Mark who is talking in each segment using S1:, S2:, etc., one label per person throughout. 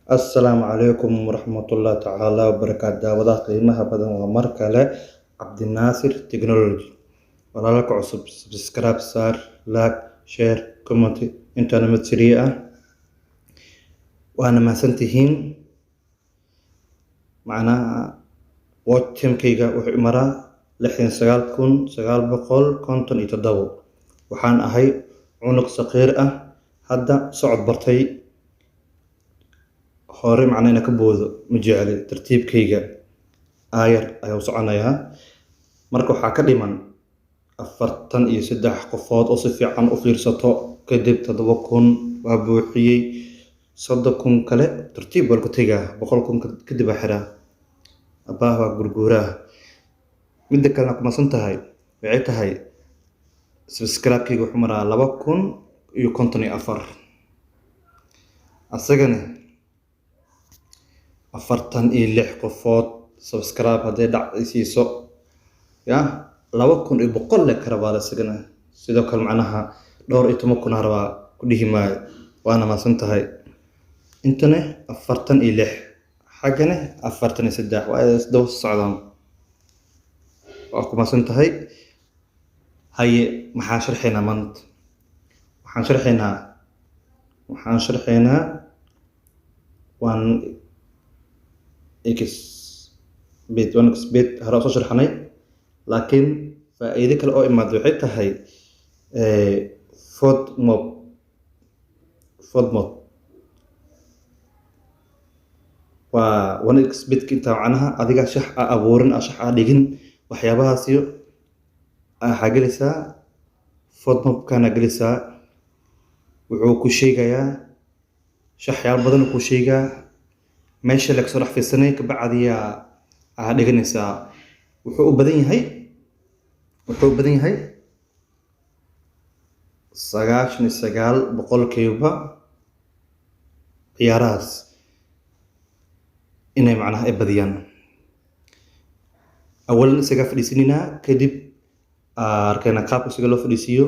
S1: Assalaamu calaykum waraxmatullaahi tacaala wabarakaatu. Daawadaha qiimaha badan waa mar kale Cabdinaasir Technology. Walaalka cusub subscribe saar, like, share, comment intaana mid siriya ah. Waana mahadsantihiin. Macnaha watch time-kayga wuxuu maraa 69,957. Waxaan ahay cunug saqiir ah hadda socod bartay. hore macna ina ka boodo ma jecli tartiibkayga aayar ayuu soconayaa. Marka waxaa ka dhiman 43 qofood oo si fiican u fiirsato kadib 7,000 waa buuxiyey 30,000 kale tartiib bal ku tagaa 100,000 kadib baa xiraa abaa waa gurguuraa. midda kalena kuma san tahay waxay tahay subscribe-kayga wuxuu maraa 2,054 asagana 46 qofood subscribe haday dhacaysiiso ya 2,100 le karabaa asagana sidoo kale macnaha dhowr iyo 10,000 rabaa ku dhihi maayo. waana maasan tahay intana 46 xagana 43 waa isdaba socdaan. waa ku maasan tahay. haye maxaan sharxaynaa maanta? waxaan sharxaynaa waan xbet hore soo sharxanay laakiin faa'iido kale oo imaad waxay tahay FODMAP waa xbet inta macnaha adiga shax abuurin shax dhigin waxyaabahaas iyo waxa gelaysaa FODMAP kana gelaysaa. wuxuu ku sheegayaa shaxyaal badan ku sheegaa meesha laga soo dhaxfiisanay ka bacdiya dhiganaysaa. wuxuu u badan yahay 99% ciyaarahaas inay macnaha ay badiyaan. awalan isaga fadhiisinina kadib arkayna qaabka isaga loo fadhiisiyo.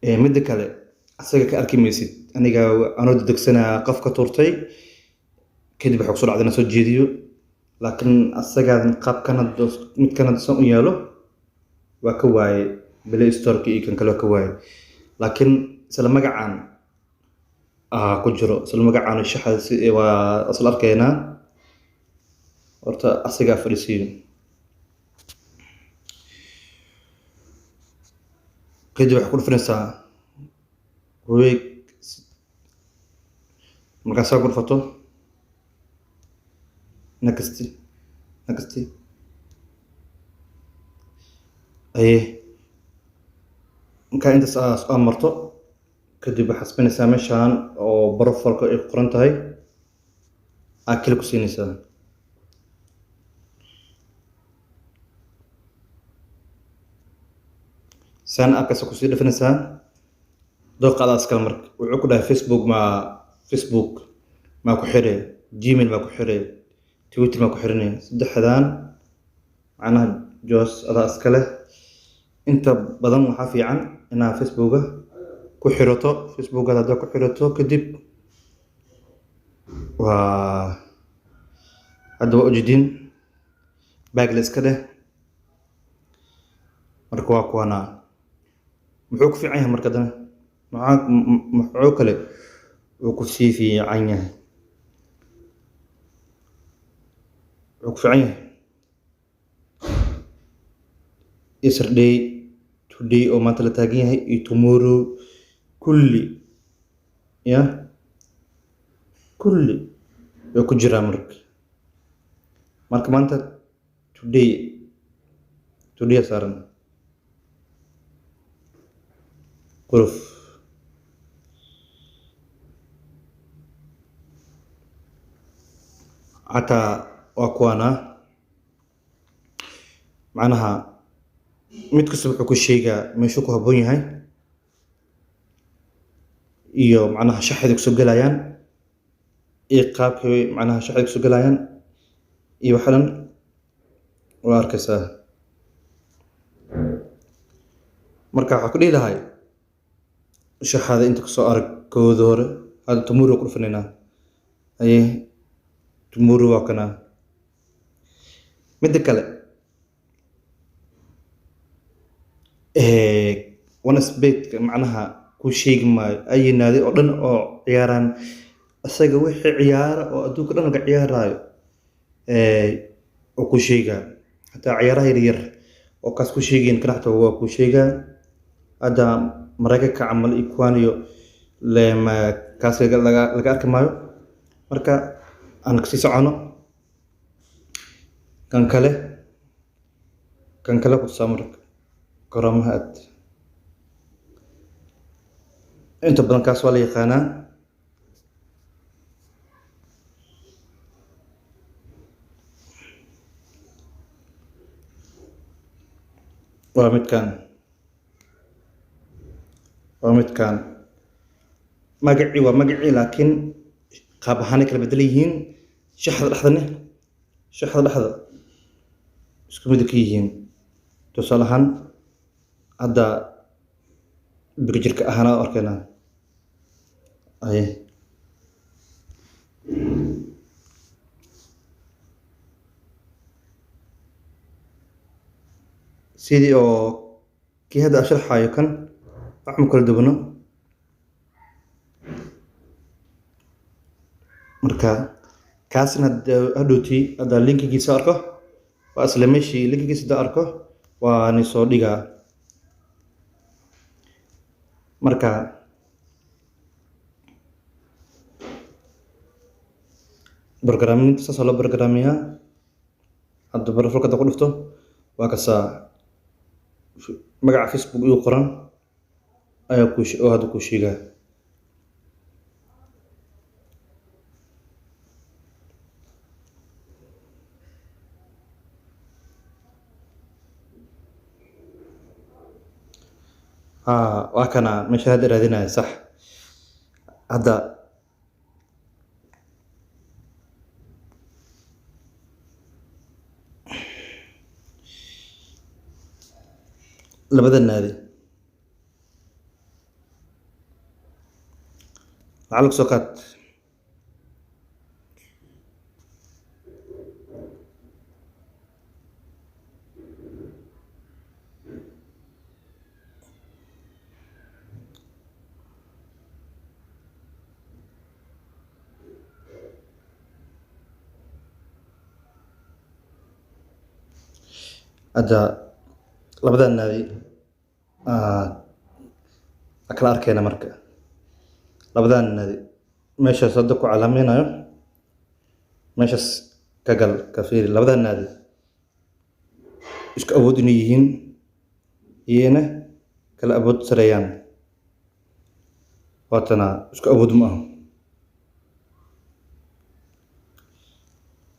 S1: midda kale asaga ka arki maysid aniga anoo degsanaa qofka turtay kadib waxa kusoo dhacdana soo jeediyo laakiin asaga qaabkana midkana san u yaalo waa ka waaye Play Store-ka iyo kan kale waa ka waaye laakiin isla magacaan ku jiro isla magacaan shaxda waa asal arkaynaa horta asaga fadhiisiyo kadib waxa ku dhufanaysaa weeg markaasaa ku dhufato next markaa intaas marto kadib waxaad xasbinaysaa meeshaan oo profilka ay qoran tahay aad kale ku siinaysaa. saan abkaas kusii dhafinaysaa dooqadaas kale marka wuxuu ku dhahay Facebook maa ku xire, Gmail maa ku xire, Twitter maa ku xirinay saddexdaan macnaha joos adaa iskale. inta badan waxaa fiican inaad Facebook ku xirato. Facebook haddaad ku xirato kadib waa hadda waa ujeedin bagle iska dheh marka waa kuwana muxuu ku fiican yahay marka dana muxuu kale uu ku sii fiican yahay wuxuu ku fiican yahay yesterday, today oo maanta la taagan yahay iyo tomorrow kulli way ku jiraan marka maanta today saaran quruf hataa waa kuwana macnaha mid kasta wuxuu ku sheegaa meeshuu ku habboon yahay iyo macnaha shaxda kusoo galayaan iyo qaabka macnaha shaxda kusoo galayaan iyo waxa dhan waa arkaysaa. marka waxaa ku dhihi lahay shaxda inta kasoo arag kooda hore هذا تمر وقول فننا aye tomorrow waa kana midda kale one spade macnaha ku sheegi maayo ay naadi oo dhan oo ciyaaraan asaga wixii ciyaara oo adduunka dhan laga ciyaarayo oo ku sheega hataa ciyaaraha yaryar oo kaas ku sheegeen kanaxta waa ku sheega hadda maraykanka camal ikwaaniyo lema kaas laga arki maayo marka aan kasii socono kan kale ku samar garamaha inta badan kaas waa la yaqaanaa waa midkaan magacii laakiin qaab ahaan kala bedel yihiin shaxda dhexda isku mid ka yihiin tusaale ahaan hadda birjirka ahaan arkayna ay sidii oo kii hadda sharxayo kan wax ma kala duwano marka kaasna hadhowtii hadda linkigiisa arko waa isla meeshii linkigiisa hadda arko waa ni soo dhigaa marka برنامج ساسا لو برنامجها هذا برفرق هذا قلفته وكسا مقع فيسبوك يقرن أيا كوش أو هذا كوشيجا وكنا مش هذا ردينا صح هذا لبدا النادي علق سقط هذا لبدا النادي أكل أركينا مركا لبدا النادي ماشي صدقوا على مينا ماشي كقل كفير لبدا النادي إيش كأود نيهين يينا كلا أبود سريان واتنا إيش كأود معهم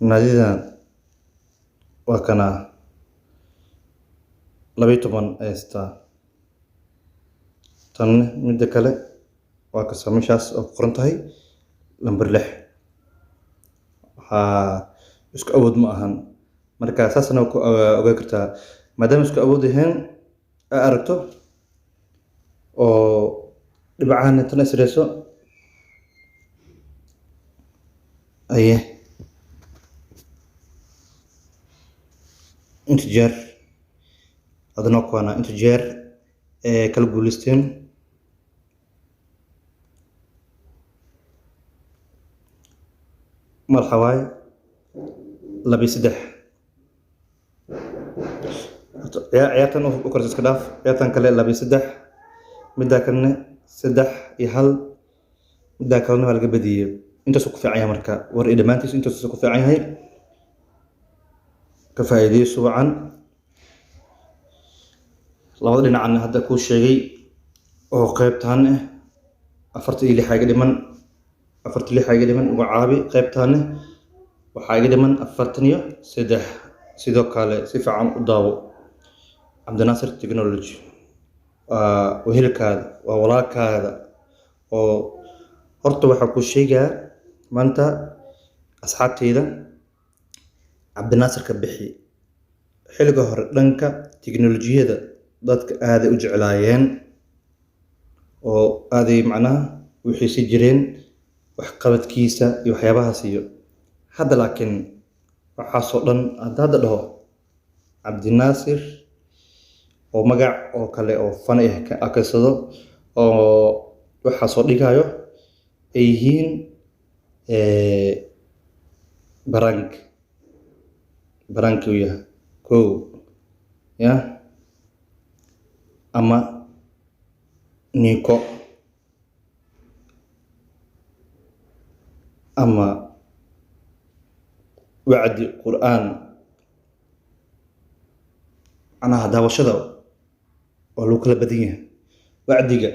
S1: النادي ذا وكنا لبيتمان أستا tan midda kale waa ka sameyshaas oo qorantahay lambar 6 waxa isku awood ma ahan marka saasna ku ogaa kartaa maadaama isku awood ahayn aragto oo dhibcahan tan isreeso aye integer adna kuwana integer kala guuleysteen مرحبا لبي سدح عياتن وكرس كداف عياتن كله لبي سدح مدا كنا سدح يحل مدا كلنا هالك بديه انت سوق في عيا مركا ور ادمانتيس انت سوق في عيا هي كفايدي سوعا لو دينا عن هذا كل شيء او قيبتان افرت لي حاجه دمن أفرت لي حاجة دمن وعابي قيبتانه وحاجة دمن أفرتنيه سدح سيدو كاله سيفعان قداو عبد الناصر تكنولوجي وهلك هذا وولاك هذا وهرتو وحكو الشيء ما أنت أصحابتي إذا عبد الناصر كبحي حلقة هرلنك تكنولوجيا هذا ضدك هذا وجعلايين وهذه معناه وحي سجرين waxqabadkiisa iyo waxyaabahaas iyo hadda laakiin waxaasoo dhan hadda dhaho cabdinaasir oo magac oo kale oo fani ah ka akeysado oo waxaasoo dhigayo ay yihiin barank uu yahay kow ya ama niko ama wacdi qur'aan macnaha daawashada oo lagu kala badan yahay wacdiga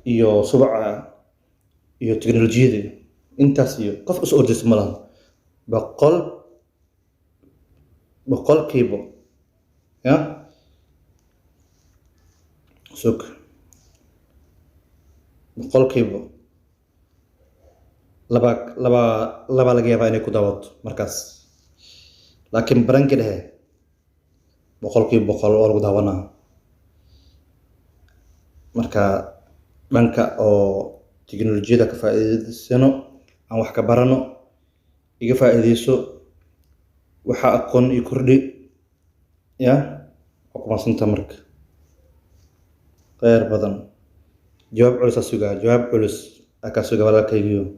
S1: iyo subaca iyo teknolojiyada intaas iyo qof is ordaysa ma lahan boqolkiiba ya sug boqolkiiba laba laga yaabaa inay ku daawato markaas laakiin baranki dhehe boqolkiiba boqol oo lagu daawanaa marka dhanka oo teknolojiyada ka faa'iidaysano aan wax ka barano iga faa'iidayso waxa aqoon iyo kordhi ya waa ku madsanta marka khayr badan jawaab culus aa sugaa walaalkaygiyo